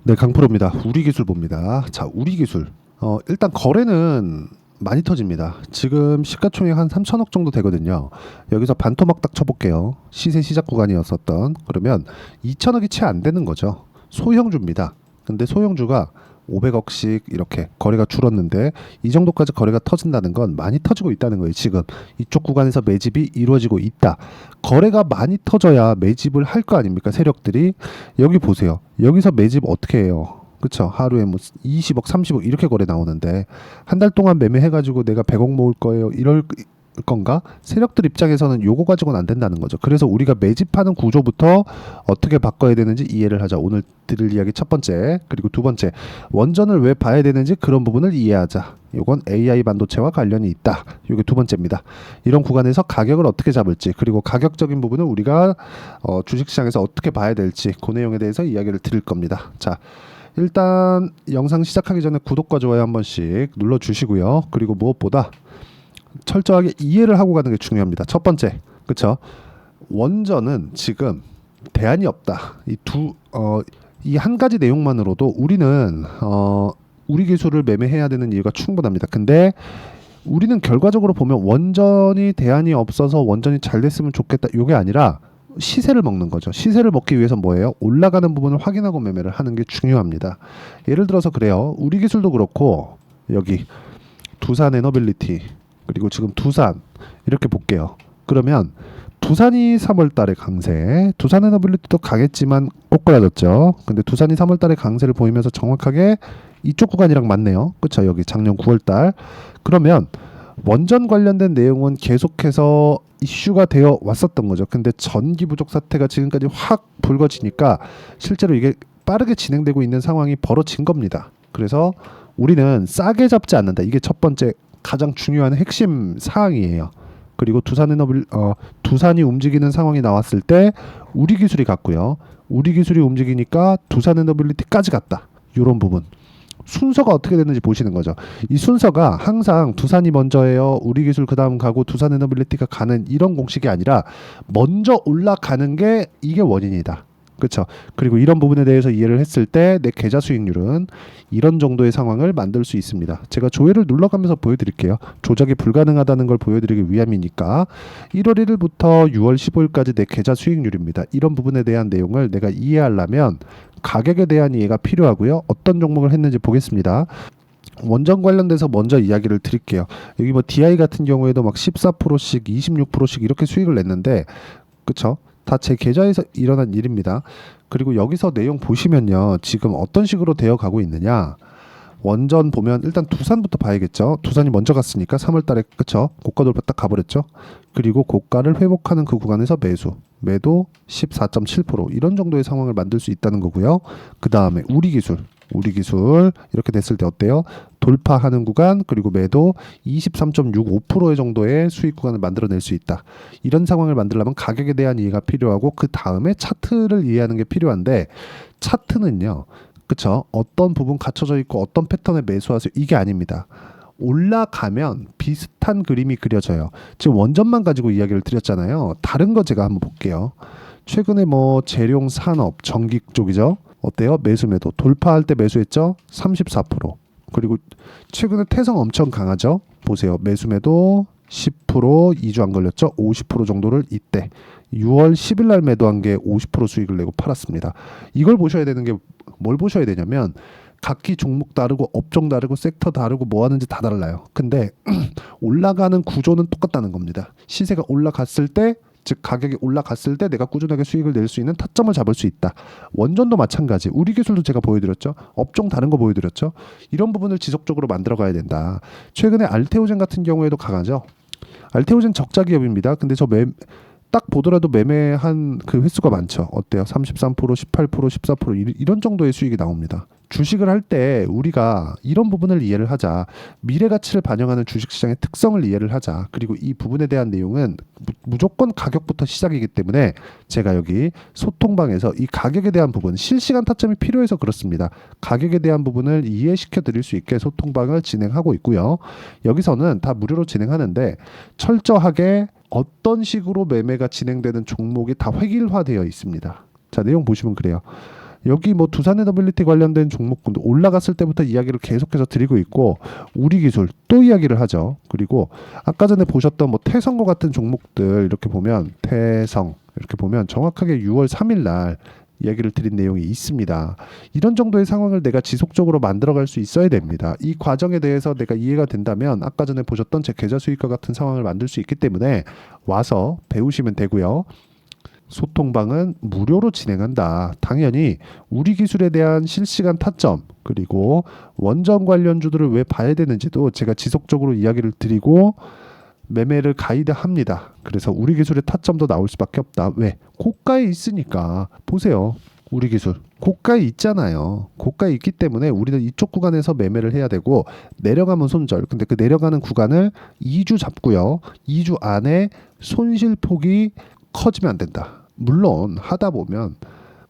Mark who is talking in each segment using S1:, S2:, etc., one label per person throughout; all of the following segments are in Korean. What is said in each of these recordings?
S1: 네, 강프로입니다. 우리기술 봅니다. 자, 우리기술. 일단 거래는 많이 터집니다. 지금 시가총액 한 3천억 정도 되거든요. 여기서 반토막 딱 쳐볼게요. 시세 시작 구간이었었던. 그러면 2천억이 채 안 되는 거죠. 소형주입니다. 근데 소형주가 500억씩 이렇게 거래가 줄었는데 이 정도까지 거래가 터진다는 건 많이 터지고 있다는 거예요. 지금 이쪽 구간에서 매집이 이루어지고 있다. 거래가 많이 터져야 매집을 할 거 아닙니까? 세력들이. 여기 보세요. 여기서 매집 어떻게 해요? 그쵸? 하루에 뭐 20억, 30억 이렇게 거래 나오는데 한 달 동안 매매해가지고 내가 100억 모을 거예요. 이럴 건가? 세력들 입장에서는 요거 가지고는 안 된다는 거죠. 그래서 우리가 매집하는 구조부터 어떻게 바꿔야 되는지 이해를 하자. 오늘 들을 이야기 첫 번째, 그리고 두 번째, 원전을 왜 봐야 되는지 그런 부분을 이해하자. 요건 AI 반도체와 관련이 있다. 요게 두 번째입니다. 이런 구간에서 가격을 어떻게 잡을지, 그리고 가격적인 부분을 우리가 주식시장에서 어떻게 봐야 될지 그 내용에 대해서 이야기를 드릴 겁니다. 자, 일단 영상 시작하기 전에 구독과 좋아요 한 번씩 눌러주시고요. 그리고 무엇보다 철저하게 이해를 하고 가는 게 중요합니다. 첫 번째, 그쵸? 원전은 지금 대안이 없다. 이 한 가지 내용만으로도 우리는 우리 기술을 매매해야 되는 이유가 충분합니다. 근데 우리는 결과적으로 보면 원전이 대안이 없어서 원전이 잘 됐으면 좋겠다. 이게 아니라 시세를 먹는 거죠. 시세를 먹기 위해서 뭐예요? 올라가는 부분을 확인하고 매매를 하는 게 중요합니다. 예를 들어서 그래요. 우리 기술도 그렇고 여기 두산 에너빌리티 그리고 지금 두산 이렇게 볼게요. 그러면 두산이 3월 달에 강세, 두산 에너빌리티도 강했지만 꼬꾸라졌죠. 근데 두산이 3월 달에 강세를 보이면서 정확하게 이쪽 구간이랑 맞네요. 그쵸? 여기 작년 9월 달. 그러면 원전 관련된 내용은 계속해서 이슈가 되어 왔었던 거죠. 근데 전기 부족 사태가 지금까지 확 불거지니까 실제로 이게 빠르게 진행되고 있는 상황이 벌어진 겁니다. 그래서 우리는 싸게 잡지 않는다. 이게 첫 번째 가장 중요한 핵심 사항이에요. 그리고 두산이 움직이는 상황이 나왔을 때 우리 기술이 갔고요. 우리 기술이 움직이니까 두산 에너빌리티까지 갔다. 이런 부분. 순서가 어떻게 됐는지 보시는 거죠. 이 순서가 항상 두산이 먼저예요. 우리 기술 그 다음 가고 두산 에너빌리티가 가는 이런 공식이 아니라 먼저 올라가는 게 이게 원인이다. 그렇죠. 그리고 이런 부분에 대해서 이해를 했을 때 내 계좌 수익률은 이런 정도의 상황을 만들 수 있습니다. 제가 조회를 눌러가면서 보여드릴게요. 조작이 불가능하다는 걸 보여드리기 위함이니까 1월 1일부터 6월 15일까지 내 계좌 수익률입니다. 이런 부분에 대한 내용을 내가 이해하려면 가격에 대한 이해가 필요하고요. 어떤 종목을 했는지 보겠습니다. 원전 관련돼서 먼저 이야기를 드릴게요. 여기 뭐 DI 같은 경우에도 막 14%씩 26%씩 이렇게 수익을 냈는데 그쵸? 다 제 계좌에서 일어난 일입니다. 그리고 여기서 내용 보시면요. 지금 어떤 식으로 되어 가고 있느냐. 원전 보면 일단 두산부터 봐야겠죠. 두산이 먼저 갔으니까 3월 달에 그쵸? 고가 돌파 딱 가버렸죠. 그리고 고가를 회복하는 그 구간에서 매도 14.7% 이런 정도의 상황을 만들 수 있다는 거고요. 그 다음에 우리 기술 이렇게 됐을 때 어때요? 돌파하는 구간 그리고 매도 23.65% 정도의 수익 구간을 만들어낼 수 있다. 이런 상황을 만들려면 가격에 대한 이해가 필요하고 그 다음에 차트를 이해하는 게 필요한데 차트는요. 그쵸? 어떤 부분 갖춰져 있고 어떤 패턴에 매수하세요. 이게 아닙니다. 올라가면 비슷한 그림이 그려져요. 지금 원전만 가지고 이야기를 드렸잖아요. 다른 거 제가 한번 볼게요. 최근에 뭐 재룡 산업, 전기 쪽이죠. 어때요? 매도 돌파할 때 매수했죠? 34%. 그리고 최근에 태성 엄청 강하죠? 보세요. 매도 10% 2주 안 걸렸죠? 50% 정도를 이때 6월 10일 날 매도한 게 50% 수익을 내고 팔았습니다. 이걸 보셔야 되는 게 뭘 보셔야 되냐면 각기 종목 다르고 업종 다르고 섹터 다르고 뭐 하는지 다 달라요. 근데 올라가는 구조는 똑같다는 겁니다. 시세가 올라갔을 때 즉 가격이 올라갔을 때 내가 꾸준하게 수익을 낼 수 있는 타점을 잡을 수 있다. 원전도 마찬가지. 우리 기술도 제가 보여드렸죠. 업종 다른 거 보여드렸죠. 이런 부분을 지속적으로 만들어 가야 된다. 최근에 알테오젠 같은 경우에도 강하죠. 알테오젠 적자 기업입니다. 근데 딱 보더라도 매매한 그 횟수가 많죠. 어때요? 33%, 18%, 14% 이런 정도의 수익이 나옵니다. 주식을 할 때 우리가 이런 부분을 이해를 하자. 미래 가치를 반영하는 주식시장의 특성을 이해를 하자. 그리고 이 부분에 대한 내용은 무조건 가격부터 시작이기 때문에 제가 여기 소통방에서 이 가격에 대한 부분, 실시간 타점이 필요해서 그렇습니다. 가격에 대한 부분을 이해시켜 드릴 수 있게 소통방을 진행하고 있고요. 여기서는 다 무료로 진행하는데 철저하게 어떤 식으로 매매가 진행되는 종목이 다 획일화되어 있습니다. 자, 내용 보시면 그래요. 여기 뭐 두산에너빌리티 관련된 종목군도 올라갔을 때부터 이야기를 계속해서 드리고 있고 우리기술 또 이야기를 하죠. 그리고 아까 전에 보셨던 뭐 태성과 같은 종목들 이렇게 보면 태성 이렇게 보면 정확하게 6월 3일 날 이야기를 드린 내용이 있습니다. 이런 정도의 상황을 내가 지속적으로 만들어갈 수 있어야 됩니다. 이 과정에 대해서 내가 이해가 된다면 아까 전에 보셨던 제 계좌 수익과 같은 상황을 만들 수 있기 때문에 와서 배우시면 되고요. 소통방은 무료로 진행한다. 당연히 우리 기술에 대한 실시간 타점 그리고 원전 관련주들을 왜 봐야 되는지도 제가 지속적으로 이야기를 드리고 매매를 가이드합니다. 그래서 우리 기술의 타점도 나올 수밖에 없다. 왜? 고가에 있으니까. 보세요. 우리 기술 고가에 있잖아요. 고가에 있기 때문에 우리는 이쪽 구간에서 매매를 해야 되고 내려가면 손절. 근데 그 내려가는 구간을 2주 잡고요. 2주 안에 손실폭이 커지면 안 된다. 물론 하다 보면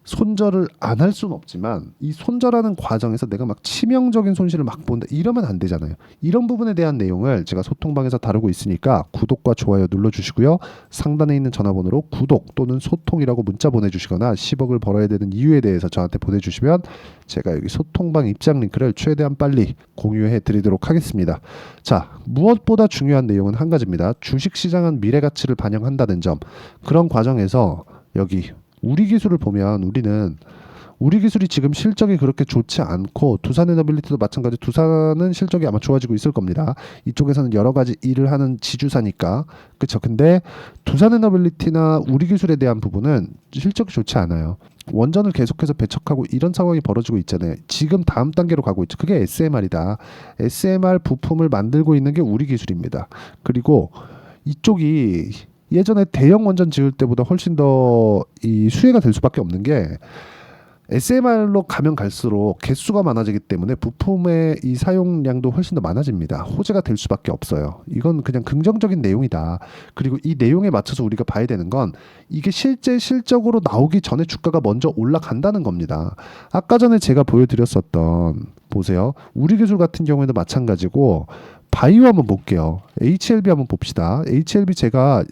S1: 손절을 안 할 수는 없지만 이 손절하는 과정에서 내가 막 치명적인 손실을 막 본다 이러면 안 되잖아요. 이런 부분에 대한 내용을 제가 소통방에서 다루고 있으니까 구독과 좋아요 눌러주시고요. 상단에 있는 전화번호로 구독 또는 소통이라고 문자 보내주시거나 10억을 벌어야 되는 이유에 대해서 저한테 보내주시면 제가 여기 소통방 입장 링크를 최대한 빨리 공유해 드리도록 하겠습니다. 자, 무엇보다 중요한 내용은 한 가지입니다. 주식시장은 미래가치를 반영한다는 점. 그런 과정에서 여기 우리 기술을 보면 우리 기술이 지금 실적이 그렇게 좋지 않고 두산에너빌리티도 마찬가지. 두산은 실적이 아마 좋아지고 있을 겁니다. 이쪽에서는 여러 가지 일을 하는 지주사니까 그렇죠. 근데 두산에너빌리티나 우리 기술에 대한 부분은 실적이 좋지 않아요. 원전을 계속해서 배척하고 이런 상황이 벌어지고 있잖아요. 지금 다음 단계로 가고 있죠. 그게 SMR이다. SMR 부품을 만들고 있는 게 우리 기술입니다. 그리고 이쪽이 예전에 대형 원전 지을 때보다 훨씬 더 이 수혜가 될 수밖에 없는 게 SMR로 가면 갈수록 개수가 많아지기 때문에 부품의 이 사용량도 훨씬 더 많아집니다. 호재가 될 수밖에 없어요. 이건 그냥 긍정적인 내용이다. 그리고 이 내용에 맞춰서 우리가 봐야 되는 건 이게 실제 실적으로 나오기 전에 주가가 먼저 올라간다는 겁니다. 아까 전에 제가 보여드렸었던 보세요. 우리 기술 같은 경우에도 마찬가지고 바이오 한번 볼게요. HLB 한번 봅시다. HLB 제가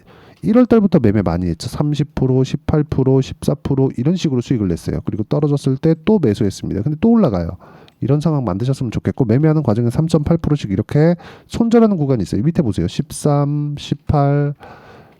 S1: 1월 달부터 매매 많이 했죠. 30%, 18%, 14% 이런 식으로 수익을 냈어요. 그리고 떨어졌을 때 또 매수했습니다. 근데 또 올라가요. 이런 상황 만드셨으면 좋겠고 매매하는 과정에 3.8%씩 이렇게 손절하는 구간이 있어요. 밑에 보세요. 13, 18,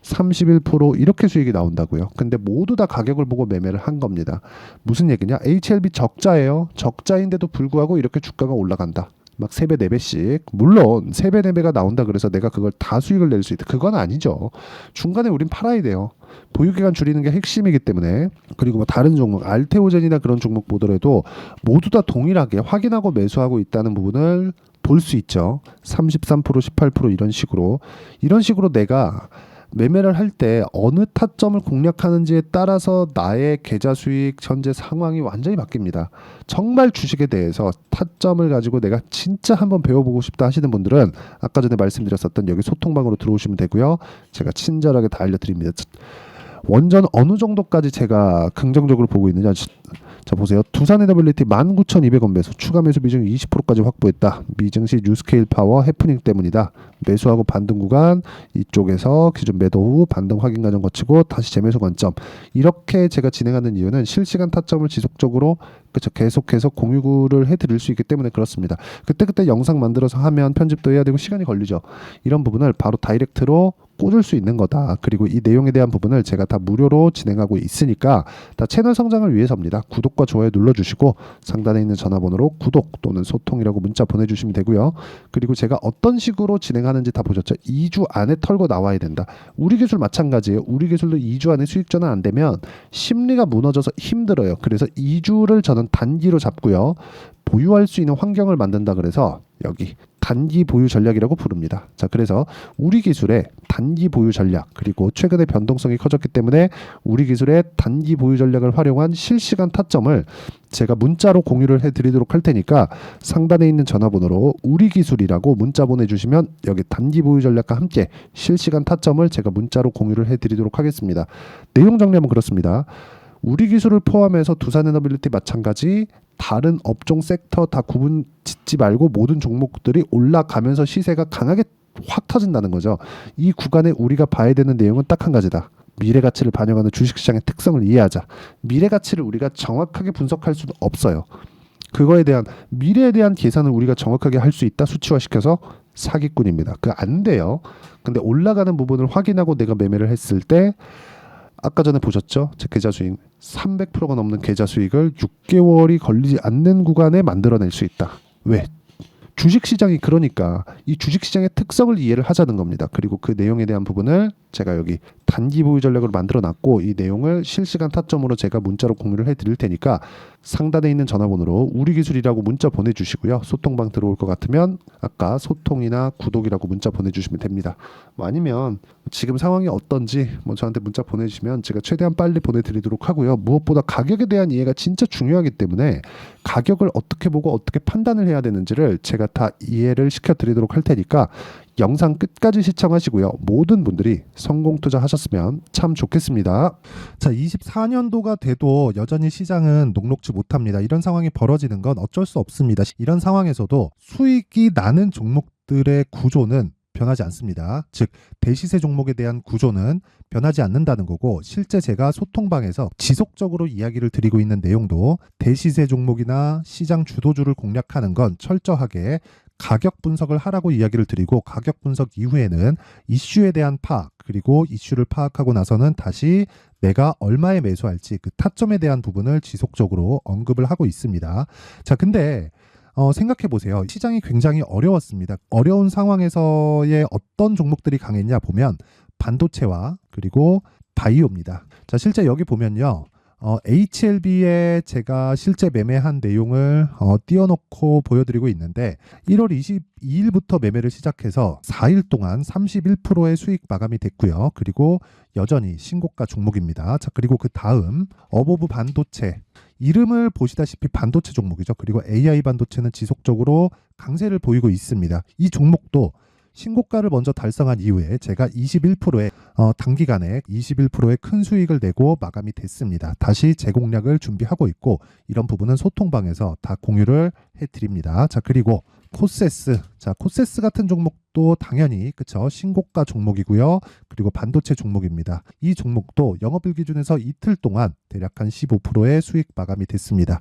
S1: 31% 이렇게 수익이 나온다고요. 근데 모두 다 가격을 보고 매매를 한 겁니다. 무슨 얘기냐? HLB 적자예요. 적자인데도 불구하고 이렇게 주가가 올라간다. 막 3배, 4배씩. 물론 3배, 4배가 나온다 그래서 내가 그걸 다 수익을 낼 수 있다. 그건 아니죠. 중간에 우린 팔아야 돼요. 보유기간 줄이는 게 핵심이기 때문에. 그리고 뭐 다른 종목, 알테오젠이나 그런 종목 보더라도 모두 다 동일하게 확인하고 매수하고 있다는 부분을 볼 수 있죠. 33%, 18% 이런 식으로 내가 매매를 할 때 어느 타점을 공략하는지에 따라서 나의 계좌 수익 현재 상황이 완전히 바뀝니다. 정말 주식에 대해서 타점을 가지고 내가 진짜 한번 배워보고 싶다 하시는 분들은 아까 전에 말씀드렸었던 여기 소통방으로 들어오시면 되고요. 제가 친절하게 다 알려드립니다. 원전 어느 정도까지 제가 긍정적으로 보고 있느냐. 자 보세요. 두산에너빌리티 19,200원 매수, 추가 매수 비중 20%까지 확보했다. 미증시 뉴스케일 파워 해프닝 때문이다. 매수하고 반등 구간 이쪽에서 기존 매도 후 반등 확인 과정 거치고 다시 재매수 관점. 이렇게 제가 진행하는 이유는 실시간 타점을 지속적으로 그렇죠. 계속해서 공유를 해드릴 수 있기 때문에 그렇습니다. 그때 영상 만들어서 하면 편집도 해야 되고 시간이 걸리죠. 이런 부분을 바로 다이렉트로 꽂을 수 있는 거다. 그리고 이 내용에 대한 부분을 제가 다 무료로 진행하고 있으니까 다 채널 성장을 위해서입니다. 구독과 좋아요 눌러주시고 상단에 있는 전화번호로 구독 또는 소통이라고 문자 보내주시면 되고요. 그리고 제가 어떤 식으로 진행하는지 다 보셨죠? 2주 안에 털고 나와야 된다. 우리 기술 마찬가지예요. 우리 기술도 2주 안에 수익 전환 안 되면 심리가 무너져서 힘들어요. 그래서 2주를 저는 단기로 잡고요. 보유할 수 있는 환경을 만든다 그래서 여기 단기 보유 전략이라고 부릅니다. 자, 그래서 우리 기술의 단기 보유 전략 그리고 최근에 변동성이 커졌기 때문에 우리 기술의 단기 보유 전략을 활용한 실시간 타점을 제가 문자로 공유를 해드리도록 할 테니까 상단에 있는 전화번호로 우리 기술이라고 문자 보내주시면 여기 단기 보유 전략과 함께 실시간 타점을 제가 문자로 공유를 해드리도록 하겠습니다. 내용 정리하면 그렇습니다. 우리 기술을 포함해서 두산에너빌리티 마찬가지 다른 업종 섹터 다 구분 짓지 말고 모든 종목들이 올라가면서 시세가 강하게 확 터진다는 거죠. 이 구간에 우리가 봐야 되는 내용은 딱 한 가지다. 미래 가치를 반영하는 주식시장의 특성을 이해하자. 미래 가치를 우리가 정확하게 분석할 수는 없어요. 그거에 대한 미래에 대한 계산을 우리가 정확하게 할 수 있다. 수치화시켜서 사기꾼입니다. 그 안 돼요. 근데 올라가는 부분을 확인하고 내가 매매를 했을 때 아까 전에 보셨죠? 제 계좌 수익 300%가 넘는 계좌 수익을 6개월이 걸리지 않는 구간에 만들어낼 수 있다. 왜? 주식시장이 그러니까 이 주식시장의 특성을 이해를 하자는 겁니다. 그리고 그 내용에 대한 부분을 제가 여기 단기 보유 전략으로 만들어 놨고 이 내용을 실시간 타점으로 제가 문자로 공유를 해 드릴 테니까 상단에 있는 전화번호로 우리기술이라고 문자 보내주시고요. 소통방 들어올 것 같으면 아까 소통이나 구독이라고 문자 보내주시면 됩니다. 뭐 아니면 지금 상황이 어떤지 저한테 문자 보내주시면 제가 최대한 빨리 보내드리도록 하고요. 무엇보다 가격에 대한 이해가 진짜 중요하기 때문에 가격을 어떻게 보고 어떻게 판단을 해야 되는지를 제가 다 이해를 시켜드리도록 할 테니까 영상 끝까지 시청하시고요. 모든 분들이 성공 투자하셨으면 참 좋겠습니다. 자, 24년도가 돼도 여전히 시장은 녹록지 못합니다. 이런 상황이 벌어지는 건 어쩔 수 없습니다. 이런 상황에서도 수익이 나는 종목들의 구조는 변하지 않습니다. 즉 대시세 종목에 대한 구조는 변하지 않는다는 거고, 실제 제가 소통방에서 지속적으로 이야기를 드리고 있는 내용도 대시세 종목이나 시장 주도주를 공략하는 건 철저하게 가격 분석을 하라고 이야기를 드리고, 가격 분석 이후에는 이슈에 대한 파악, 그리고 이슈를 파악하고 나서는 다시 내가 얼마에 매수할지 그 타점에 대한 부분을 지속적으로 언급을 하고 있습니다. 자, 근데 생각해 보세요. 시장이 굉장히 어려웠습니다. 어려운 상황에서의 어떤 종목들이 강했냐 보면 반도체와 그리고 바이오입니다. 자, 실제 여기 보면요. HLB에 제가 실제 매매한 내용을 띄워놓고 보여드리고 있는데 1월 22일부터 매매를 시작해서 4일 동안 31%의 수익 마감이 됐고요. 그리고 여전히 신고가 종목입니다. 자, 그리고 그 다음 어보브 반도체, 이름을 보시다시피 반도체 종목이죠. 그리고 AI 반도체는 지속적으로 강세를 보이고 있습니다. 이 종목도 신고가를 먼저 달성한 이후에 제가 21%의 단기간에 21%의 큰 수익을 내고 마감이 됐습니다. 다시 재공략을 준비하고 있고, 이런 부분은 소통방에서 다 공유를 해드립니다. 자, 그리고 코세스. 자, 코세스 같은 종목도 당연히 그쵸, 신고가 종목이고요. 그리고 반도체 종목입니다. 이 종목도 영업일 기준에서 이틀 동안 대략 한 15%의 수익 마감이 됐습니다.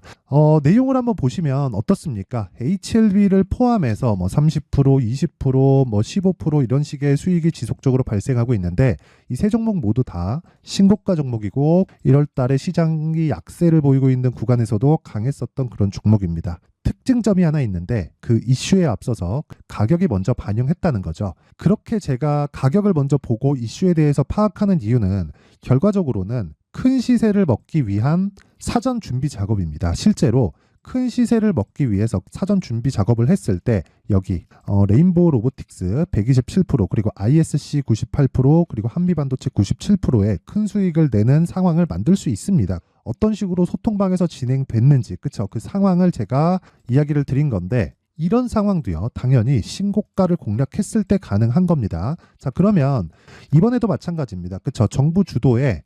S1: 내용을 한번 보시면 어떻습니까? HLB를 포함해서 30%, 20%, 15% 이런 식의 수익이 지속적으로 발생하고 있는데, 이 세 종목 모두 다 신고가 종목이고 1월 달에 시장이 약세를 보이고 있는 구간에서도 강했었던 그런 종목입니다. 특징점이 하나 있는데 그 이슈에 앞서서 가격이 먼저 반영했다는 거죠. 그렇게 제가 가격을 먼저 보고 이슈에 대해서 파악하는 이유는 결과적으로는 큰 시세를 먹기 위한 사전 준비 작업입니다. 실제로 큰 시세를 먹기 위해서 사전 준비 작업을 했을 때 여기 레인보우 로보틱스 127%, 그리고 ISC 98%, 그리고 한미반도체 97%의 큰 수익을 내는 상황을 만들 수 있습니다. 어떤 식으로 소통방에서 진행됐는지, 그쵸? 그 상황을 제가 이야기를 드린 건데, 이런 상황도요, 당연히 신고가를 공략했을 때 가능한 겁니다. 자, 그러면 이번에도 마찬가지입니다. 그쵸? 정부 주도의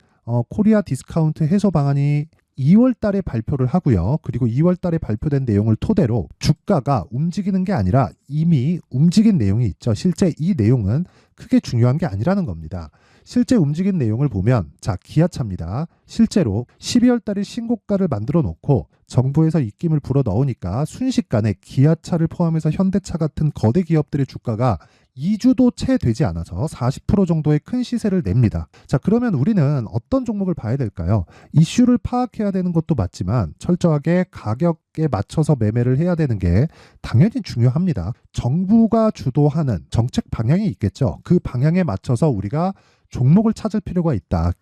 S1: 코리아 디스카운트 해소 방안이 2월 달에 발표를 하고요. 그리고 2월 달에 발표된 내용을 토대로 주가가 움직이는 게 아니라 이미 움직인 내용이 있죠. 실제 이 내용은 크게 중요한 게 아니라는 겁니다. 실제 움직인 내용을 보면, 자, 기아차입니다. 실제로 12월 달에 신고가를 만들어 놓고 정부에서 입김을 불어 넣으니까 순식간에 기아차를 포함해서 현대차 같은 거대 기업들의 주가가 2주도 채 되지 않아서 40% 정도의 큰 시세를 냅니다. 자, 그러면 우리는 어떤 종목을 봐야 될까요? 이슈를 파악해야 되는 것도 맞지만 철저하게 가격에 맞춰서 매매를 해야 되는 게 당연히 중요합니다. 정부가 주도하는 정책 방향이 있겠죠. 그 방향에 맞춰서 우리가 종목을 찾을 필요가 있다.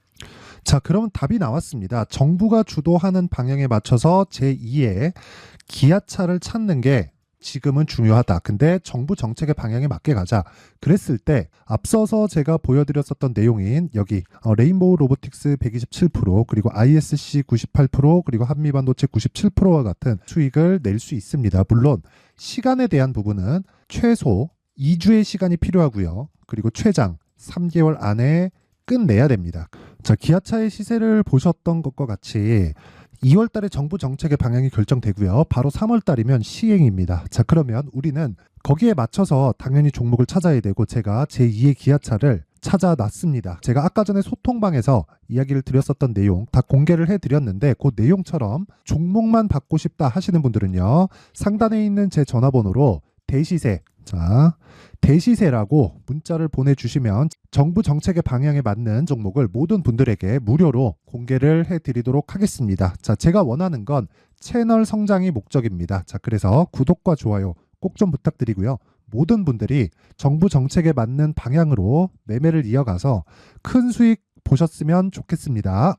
S1: 자, 그러면 답이 나왔습니다. 정부가 주도하는 방향에 맞춰서 제2의 기아차를 찾는 게 지금은 중요하다. 근데 정부 정책의 방향에 맞게 가자. 그랬을 때 앞서서 제가 보여드렸었던 내용인 여기 레인보우 로보틱스 127%, 그리고 ISC 98%, 그리고 한미반도체 97%와 같은 수익을 낼 수 있습니다. 물론 시간에 대한 부분은 최소 2주의 시간이 필요하고요. 그리고 최장 3개월 안에 끝내야 됩니다. 자, 기아차의 시세를 보셨던 것과 같이 2월 달에 정부 정책의 방향이 결정되고요. 바로 3월 달이면 시행입니다. 자, 그러면 우리는 거기에 맞춰서 당연히 종목을 찾아야 되고, 제가 제2의 기아차를 찾아놨습니다. 제가 아까 전에 소통방에서 이야기를 드렸었던 내용 다 공개를 해드렸는데 그 내용처럼 종목만 받고 싶다 하시는 분들은요. 상단에 있는 제 전화번호로 대시세, 자, 대시세라고 문자를 보내주시면 정부 정책의 방향에 맞는 종목을 모든 분들에게 무료로 공개를 해드리도록 하겠습니다. 자, 제가 원하는 건 채널 성장이 목적입니다. 자, 그래서 구독과 좋아요 꼭 좀 부탁드리고요. 모든 분들이 정부 정책에 맞는 방향으로 매매를 이어가서 큰 수익 보셨으면 좋겠습니다.